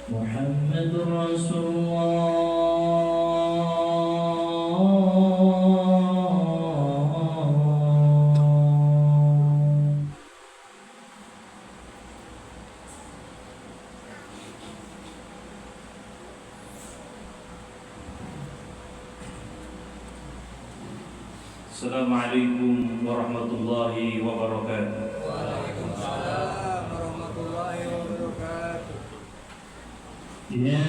محمد رسول الله. Assalamualaikum warahmatullahi wabarakatuh. Waalaikumsalam warahmatullahi wabarakatuh. Ya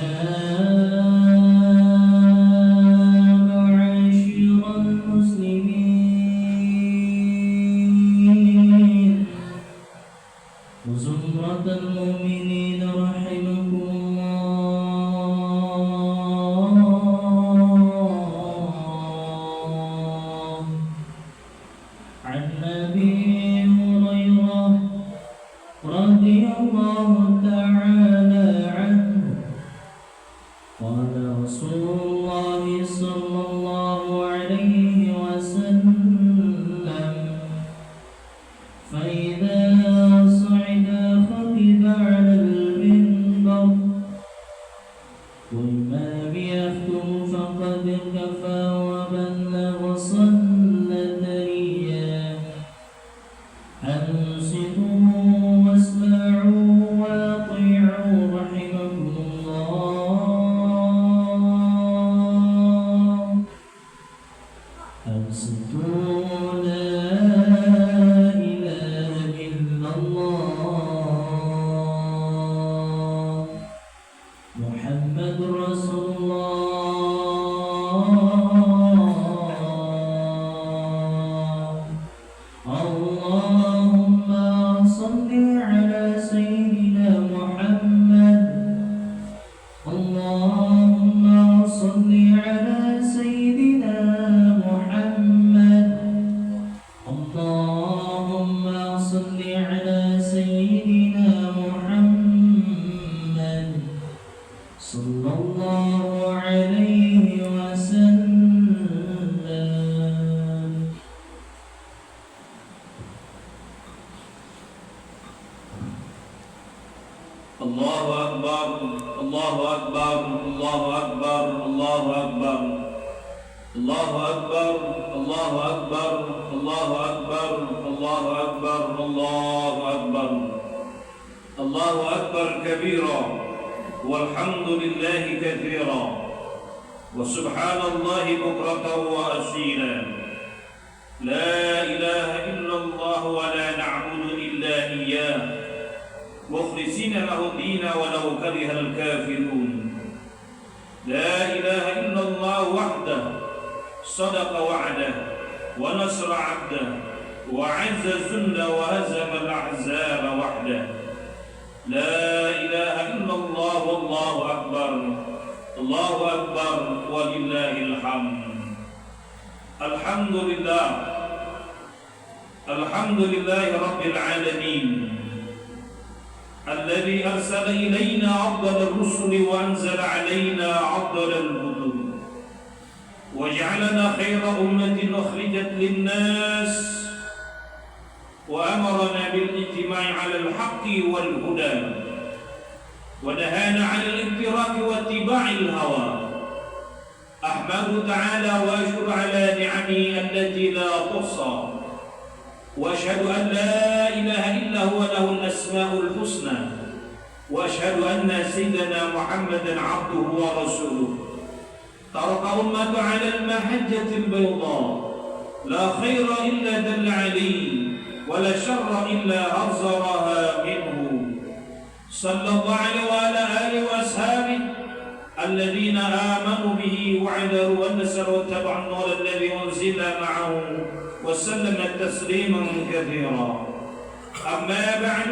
وزمرة المؤمنين رحمكم الله. عن أبي هريرة رضي الله تعالى عنه قال رسول الله صلى الله عليه وسلم: فإذا صعد خطب على المنبر والإمام يخطب فقد كفى وبلغ صلى ثريا. أنصتوا واسمعوا وأطيعوا رحمكم الله. أنصتوا لا إله إلا الله محمد رسول الله. اللهم صل على سيدنا محمد. اللهم صل على سيدنا محمد. اللهم صل على سيدنا محمد صلى الله عليه وسلم. الله أكبر الله أكبر الله أكبر الله أكبر الله أكبر الله أكبر الله أكبر الله أكبر الله أكبر الله أكبر كبيرا والحمد لله كثيرا وسبحان الله بكرة وأصيلا. لا إله إلا الله ولا نعبد إلا إياه مخلصين له الدين ولو كره الكافرون. لا إله إلا الله وحده صدق وعده ونصر عبده وعز الذل وهزم الأحزاب وحده. لا إله إلا الله والله أكبر الله أكبر ولله الحمد. الحمد لله الحمد لله رب العالمين الذي أرسل إلينا أفضل الرسل وأنزل علينا أفضل الكتب وجعلنا خير أمة أخرجت للناس وأمرنا بالاجتماع على الحق والهدى ونهانا عن الافتراق واتباع الهوى. أحمده تعالى وأشكر على نعمه التي لا تحصى وأشهد أن لا إله إلا هو له الأسماء الحسنى وأشهد أن سيدنا محمدا عبده ورسوله ترك أمة على المحجة البيضاء لا خير إلا دل عليه ولا شر إلا حذرها منه. صلى الله عليه وعلى آله وأصحابه الذين آمنوا به وعذروا ونسروا واتبعوا النور الذي أنزل معه وسلم تسليما كثيرا. أما بعد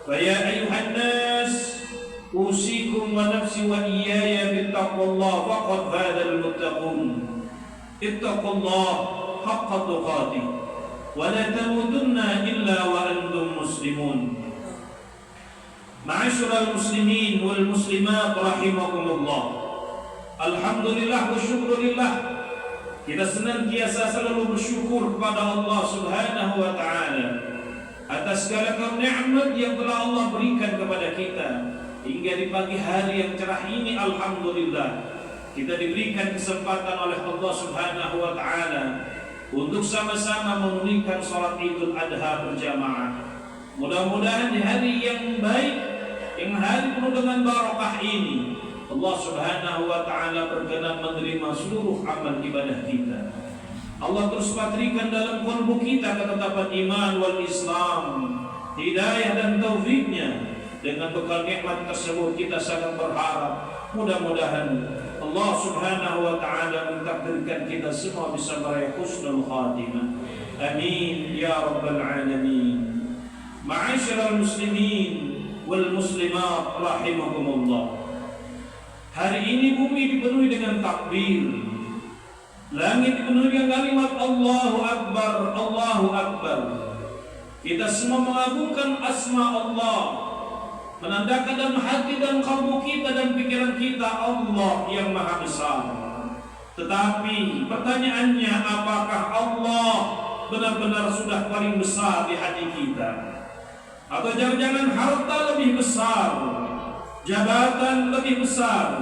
فيا أيها الناس أوصيكم ونفسي وإياي بتقوى الله فقد فاز المتقون. اتقوا الله حق تقاته ولا تموتن إلا وأنتم مسلمون. معاشر المسلمين والmuslimat rahimakumullah. Alhamdulillah wa syukurillah. Kita senantiasa selalu bersyukur kepada Allah Subhanahu wa taala atas segala nikmat yang telah Allah berikan kepada kita hingga Sehingga di pagi hari yang cerah ini alhamdulillah kita diberikan kesempatan oleh Allah Subhanahu wa taala untuk sama-sama menunaikan salat Idul Adha berjamaah. Mudah-mudahan di hari yang baik, yang hari penuh dengan barakah ini, Allah Subhanahu wa taala berkenan menerima seluruh amal ibadah kita. Allah terus patrikan dalam qalbu kita ketetapan iman wal Islam, hidayah dan taufiknya. Dengan bekal nikmat tersebut kita sangat berharap mudah-mudahan Allah Subhanahu wa taala mentakdirkan kita semua bisa meraih husnul khatimah. Amin ya rabbal alamin. Ma'asyiral muslimin wal muslimat rahimakumullah. Hari ini bumi dipenuhi dengan takbir. Langit dipenuhi dengan kalimat Allahu Akbar, Allahu Akbar. Kita semua mengagungkan asma Allah, menandakan dalam hati dan kalbu kita dan pikiran kita Allah yang maha besar. Tetapi pertanyaannya, apakah Allah benar-benar sudah paling besar di hati kita? Atau jangan-jangan harta lebih besar, jabatan lebih besar,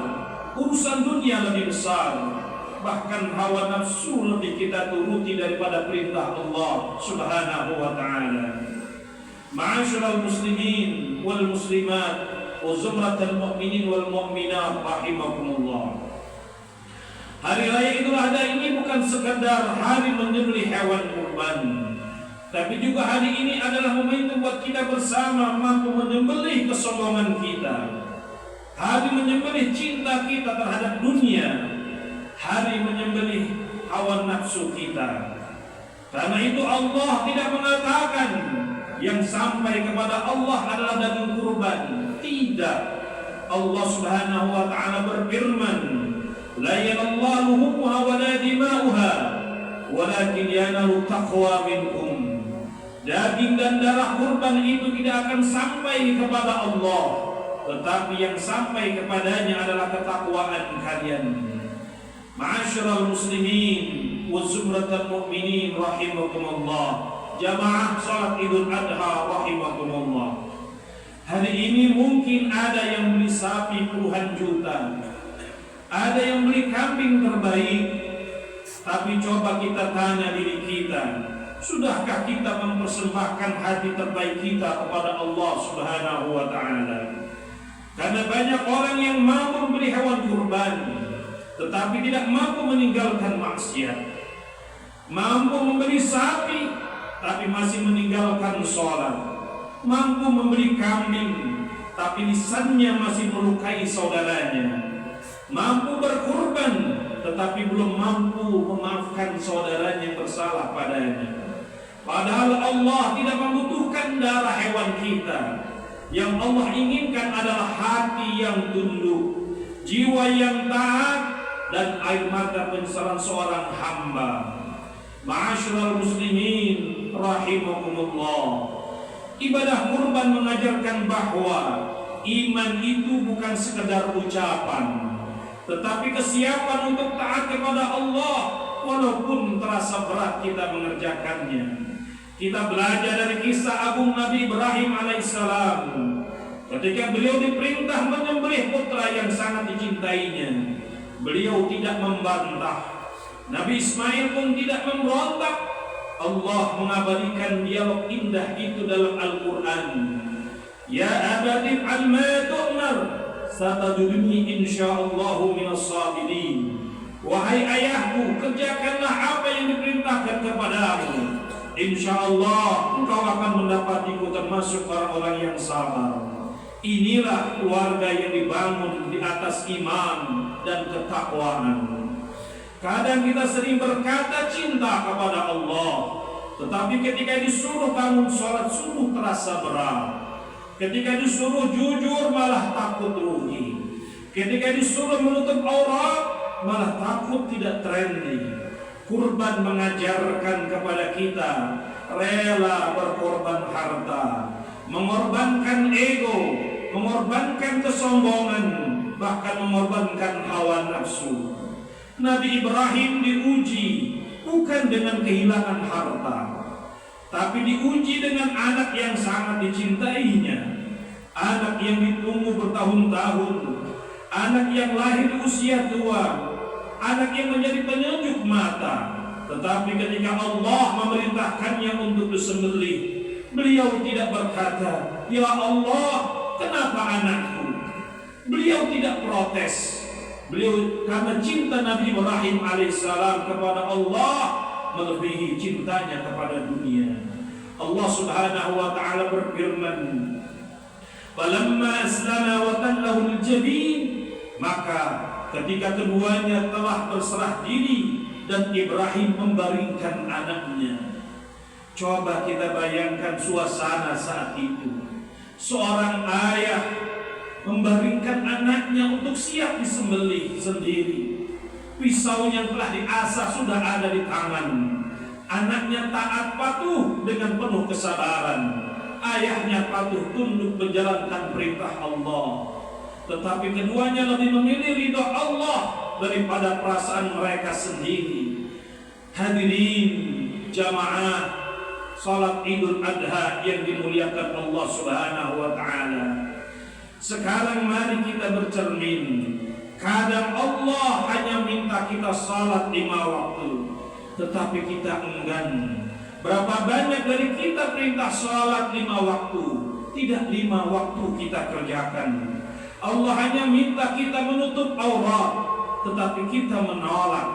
urusan dunia lebih besar, bahkan hawa nafsu lebih kita turuti daripada perintah Allah Subhanahu wa ta'ala. Ma'asyiral muslimin wal muslimat wa zumratal mu'minin wal mu'minat rahimakumullah. Hari raya Idul Adha ini bukan sekadar hari menyembelih hewan kurban, tapi juga hari ini adalah momentum buat kita bersama mampu menyembelih kesombongan kita, hari menyembelih cinta kita terhadap dunia, hari menyembelih hawa nafsu kita. Karena itu Allah tidak mengatakan yang sampai kepada Allah adalah daging kurban. Tidak. Allah Subhanahu wa taala berfirman, la yanallahu luhumuha wa la dima'uha walakin yanalu taqwa minkum. Daging dan darah kurban itu tidak akan sampai kepada Allah, tetapi yang sampai kepadanya adalah ketakwaan kalian. Ma'asyiral muslimin wa zumratal mu'minin rahimakumullah. Jamaah salat Idul Adha rahimakumullah. Hari ini mungkin ada yang beli sapi puluhan juta, ada yang beli kambing terbaik. Tapi coba kita tanya diri kita, sudahkah kita mempersembahkan hati terbaik kita kepada Allah Subhanahu wa ta'ala? Karena banyak orang yang mampu membeli hewan kurban, tetapi tidak mampu meninggalkan maksiat. Mampu membeli sapi tapi masih meninggalkan sholat. Mampu membeli kambing tapi lisannya masih melukai saudaranya. Mampu berkurban tetapi belum mampu memaafkan saudaranya yang bersalah padanya. Padahal Allah tidak membutuhkan darah hewan kita. Yang Allah inginkan adalah hati yang tunduk, jiwa yang taat, dan air mata penyesalan seorang hamba. Ma'asyiral muslimin rahimakumullah. Ibadah kurban mengajarkan bahwa iman itu bukan sekedar ucapan, tetapi kesiapan untuk taat kepada Allah walaupun terasa berat kita mengerjakannya. Kita belajar dari kisah agung Nabi Ibrahim alaihissalam. Ketika beliau diperintah menyembelih putra yang sangat dicintainya, beliau tidak membantah. Nabi Ismail pun tidak memberontak. Allah mengabadikan dialog indah itu dalam Al-Quran. Ya abadi if'al ma tu'mar satajuduni insyaallahu minas sabirin. Wahai ayahku, kerjakanlah apa yang diperintahkan kepadamu. Insyaallah engkau akan mendapatiku termasuk orang-orang yang sabar. Inilah keluarga yang dibangun di atas iman dan ketakwaan. Kadang kita sering berkata cinta kepada Allah, tetapi ketika disuruh bangun sholat subuh terasa berat. Ketika disuruh jujur malah takut rugi. Ketika disuruh menutup aurat malah takut tidak trendy. Kurban mengajarkan kepada kita rela berkorban harta, mengorbankan ego, mengorbankan kesombongan, bahkan mengorbankan hawa nafsu. Nabi Ibrahim diuji bukan dengan kehilangan harta, tapi diuji dengan anak yang sangat dicintainya. anak yang ditunggu bertahun-tahun, anak yang lahir di usia tua, anak yang menjadi penyejuk mata. Tetapi ketika Allah memerintahkannya untuk disembelih, beliau tidak berkata, "Ya Allah, kenapa anakku?" Beliau tidak protes. Beliau karena cinta Nabi Ibrahim alaihissalam kepada Allah melebihi cintanya kepada dunia. Allah Subhanahu wa taala berfirman, "Falamma aslama wa tallahu al-jabin," maka ketika keduanya telah berserah diri dan Ibrahim membaringkan anaknya. Coba kita bayangkan suasana saat itu. Seorang ayah membaringkan anaknya untuk siap disembelih sendiri. Pisau yang telah diasah sudah ada di tangan. Anaknya taat patuh dengan penuh kesabaran. Ayahnya patuh tunduk menjalankan perintah Allah. Tetapi keduanya lebih memilih ridha Allah daripada perasaan mereka sendiri. Hadirin jamaah salat Idul Adha yang dimuliakan Allah Subhanahu wa taala. Sekarang mari kita bercermin. Kadang Allah hanya minta kita salat 5 waktu, tetapi kita enggan. Berapa banyak dari kita perintah salat 5 waktu, tidak 5 waktu kita kerjakan. Allah hanya minta kita menutup aurat, tetapi kita menolak.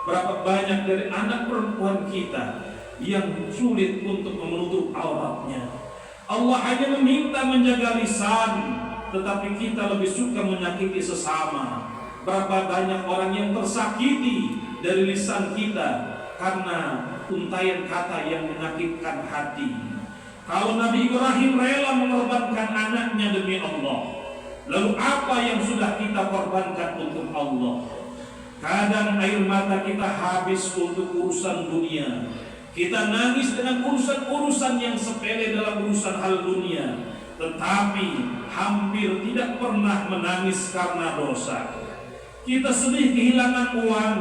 Berapa banyak dari anak perempuan kita yang sulit untuk menutup auratnya. Allah hanya meminta menjaga lisan, tetapi kita lebih suka menyakiti sesama. Berapa banyak orang yang tersakiti dari lisan kita karena untaian kata yang menyakitkan hati. Kalau Nabi Ibrahim rela mengorbankan anaknya demi Allah, lalu apa yang sudah kita korbankan untuk Allah? Kadang air mata kita habis untuk urusan dunia. Kita nangis dengan urusan-urusan yang sepele dalam urusan hal dunia, tetapi hampir tidak pernah menangis karena dosa. Kita sedih kehilangan uang,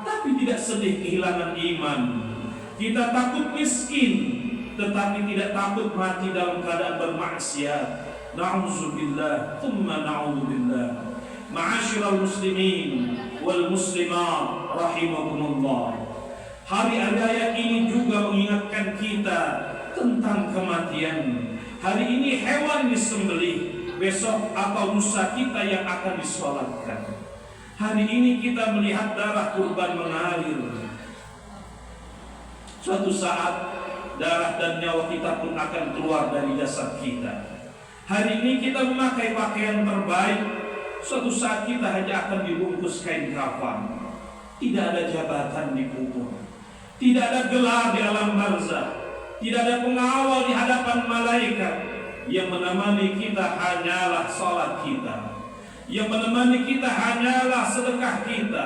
tapi tidak sedih kehilangan iman. Kita takut miskin, tetapi tidak takut mati dalam keadaan bermaksiat. Na'udzubillah, thumma na'udzubillah. Ma'asyiral muslimin wal muslimat rahimakumullah. Hari raya ini juga mengingatkan kita tentang kematian. Hari ini hewan disembelih, besok atau lusa kita yang akan disolatkan. Hari ini kita melihat darah kurban mengalir. Suatu saat darah dan nyawa kita pun akan keluar dari jasad kita. Hari ini kita memakai pakaian terbaik. Suatu saat kita hanya akan dibungkus kain kafan. Tidak ada jabatan di kubur, tidak ada gelar di alam barzakh, tidak ada pengawal di hadapan malaikat. Yang menemani kita hanyalah salat kita, yang menemani kita hanyalah sedekah kita,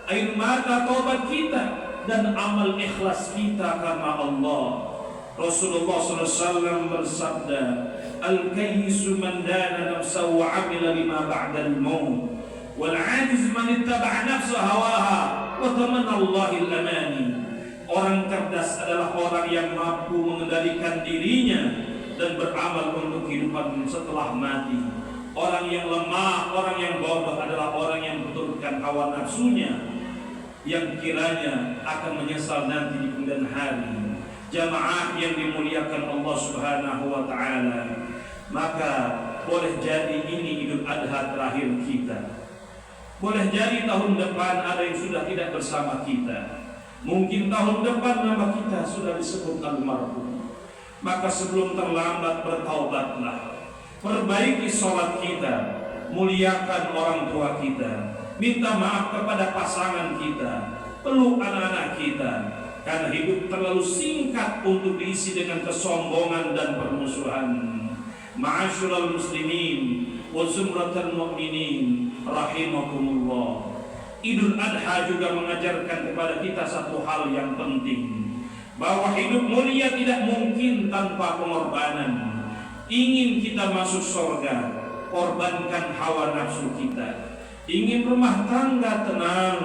air mata taubat kita, dan amal ikhlas kita karena Allah. Rasulullah SAW bersabda, "Al-kayyisu man dana nafsahu wa 'amila lima ba'dal maut, wal 'ajiz man ittaba'a nafsahu hawaha wa tamanna Allahil amani." Orang cerdas adalah orang yang mampu mengendalikan dirinya dan beramal untuk kehidupan setelah mati. Orang yang lemah, orang yang bodoh adalah orang yang menurutkan hawa nafsunya, yang kiranya akan menyesal nanti di kemudian hari. Jamaah yang dimuliakan Allah Subhanahu wa taala, maka boleh jadi ini Idul Adha terakhir kita. Boleh jadi tahun depan ada yang sudah tidak bersama kita. Mungkin tahun depan nama kita sudah disebut almarhum. Maka sebelum terlambat bertaubatlah. Perbaiki sholat kita, muliakan orang tua kita, minta maaf kepada pasangan kita, peluk anak-anak kita, karena hidup terlalu singkat untuk diisi dengan kesombongan dan permusuhan. Ma'asyiral muslimin wa zumratal mu'minin rahimakumullah. Idul Adha juga mengajarkan kepada kita satu hal yang penting, bahwa hidup mulia tidak mungkin tanpa pengorbanan. Ingin kita masuk surga, korbankan hawa nafsu kita. Ingin rumah tangga tenang,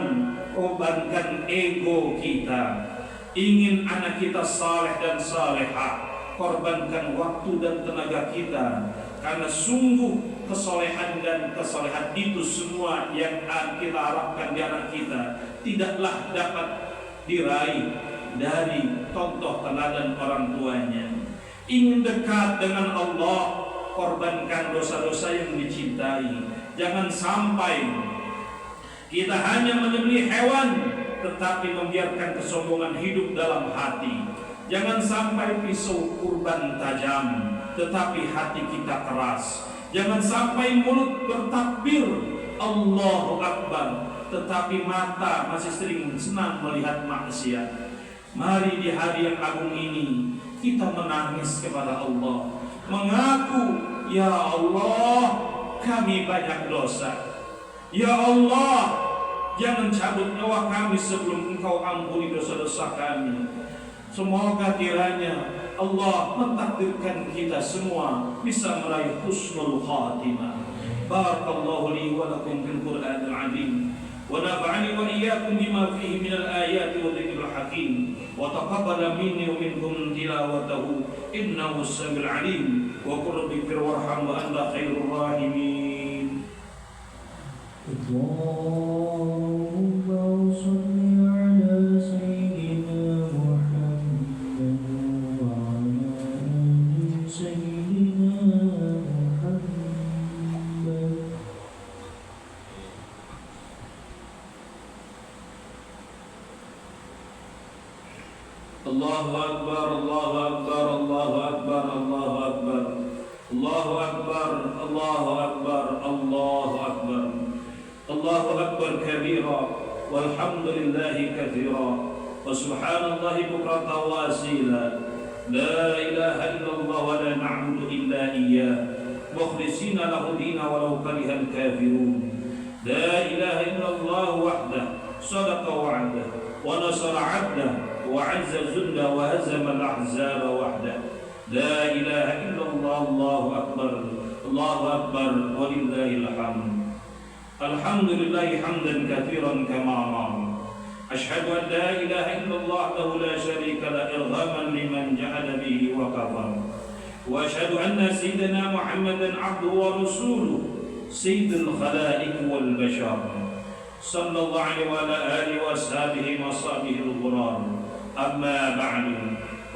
korbankan ego kita. Ingin anak kita saleh dan salehah, korbankan waktu dan tenaga kita. karena sungguh kesolehan dan kesolehan itu semua yang kita harapkan di anak kita tidaklah dapat diraih dari contoh teladan orang tuanya. Ingin dekat dengan Allah, korbankan dosa-dosa yang dicintai. Jangan sampai kita hanya menyembelih hewan tetapi membiarkan kesombongan hidup dalam hati. Jangan sampai pisau kurban tajam tetapi hati kita keras. Jangan sampai mulut bertakbir Allahu Akbar tetapi mata masih sering senang melihat maksiat. Mari di hari yang agung ini kita menangis kepada Allah, mengaku, ya Allah, kami banyak dosa. Ya Allah, jangan cabut nyawa kami sebelum Engkau ampuni dosa-dosa kami. Semoga kiranya Allah mentakdirkan kita semua bisa meraih husnul khatimah. Barakallahu li wa lakum fil Qur'anil azim wa nafa'ani wa iyyakum bima fihi minal ayati wa dzikril hakim wa taqabbala minni wa minkum tilawatahu innahu as-sami'ul 'alim wa qul rabbighfir warham wa anta khairur rahimin. Allahumma shalli ala sayyidina Muhammad wa ala ali sayyidina Muhammad. Allahu Akbar, Allahu Akbar, Allahu Akbar, Allahu Akbar, Allahu Akbar, Allahu Akbar, Allahu Akbar, Allahu Akbar kabira, walhamdulillahi kathira, wa subhanallahi bukratan wa asila, la ilaha illallah wa la na'budu illa iyyah, mukhlisina lahu dina walau karihal kafirun, la ilaha illallah wahdah, sadaqa wa'adah, wa nasara 'abdah, وعز الذل وهزم الأحزاب وحده لا إله إلا الله الله أكبر الله أكبر ولله الحمد الحمد لله حمدا كثيرا كما أمر أشهد أن لا إله إلا الله وحده لا شريك له إرغاما لمن جحد به وكفر وأشهد أن سيدنا محمدا عبده ورسوله سيد الخلائق والبشر صلى الله عليه وعلى آله وأصحابه وصحبه الغرار. أما بعد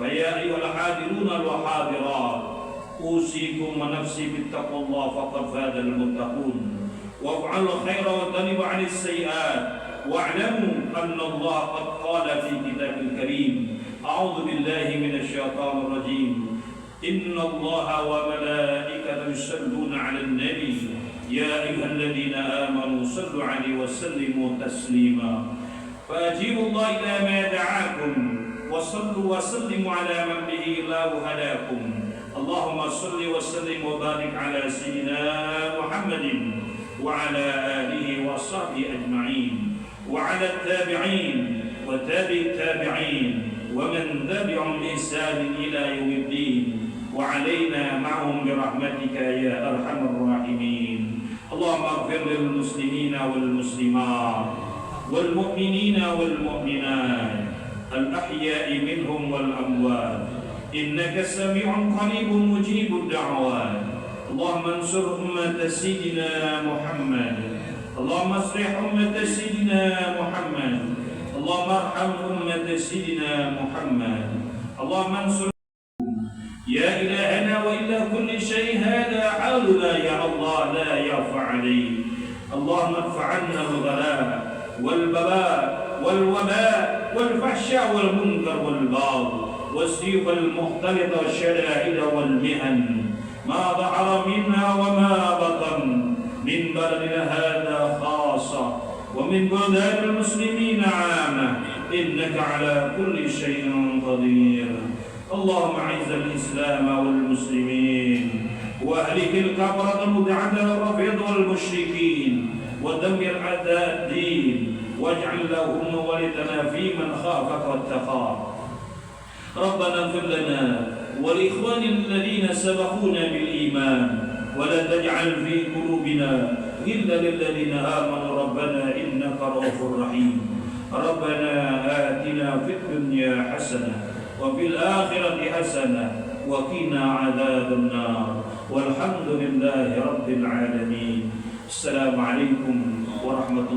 فيا أيها الحاضرون والحاضرات أوصيكم ونفسي بتقوى الله فقد فاز المتقون وافعلوا الخير واجتنبوا عن السيئات واعلموا أن الله قد قال في كتابه الكريم أعوذ بالله من الشيطان الرجيم إن الله وملائكته يصلون على النبي يا أيها الذين آمنوا صلوا عليه وسلموا تسليما فأجيبوا الله إلى ما دعاكم وصلوا وسلموا على من به الله هداكم اللهم صل وسلم وبارك على سيدنا محمد وعلى آله وصحبه أجمعين وعلى التابعين وتابع التابعين ومن تبعهم بإحسان إلى يوم الدين وعلينا معهم برحمتك يا أرحم الراحمين اللهم اغفر للمسلمين والمسلمات والمؤمنين والمؤمنات الأحياء منهم والأموات إنك سميع قريب مجيب الدعوات اللهم انصر أمة سيدنا محمد اللهم اصلح أمة سيدنا محمد اللهم ارحم أمة سيدنا محمد اللهم انصر يا إلهنا وإلا كل شيء هذا حالنا يا الله لا يخفى عليك اللهم ادفع عنا الغلاء والبلاء والوباء والفحشاء والمنكر والبغي والسيوف المختلطة والشدائد والمحن ما ظهر منها وما بطن من بلدنا هذا خاصة ومن بلدان المسلمين عامة إنك على كل شيء قدير اللهم أعز الإسلام والمسلمين وأهلك الكفرة المدعة الرافضة والمشركين ودمر أعداء الدين واجعل لهم ولدنا في من خافك واتقاك ربنا اغفر لنا ولإخواننا الذين سبقونا بالإيمان ولا تجعل في قلوبنا غلا للذين آمنوا ربنا إنك رؤوف رحيم ربنا آتنا في الدنيا حسنة وفي الآخرة حسنة وقنا عذاب النار walhamdulillahi rabbil alamin. Assalamualaikum warahmatullahi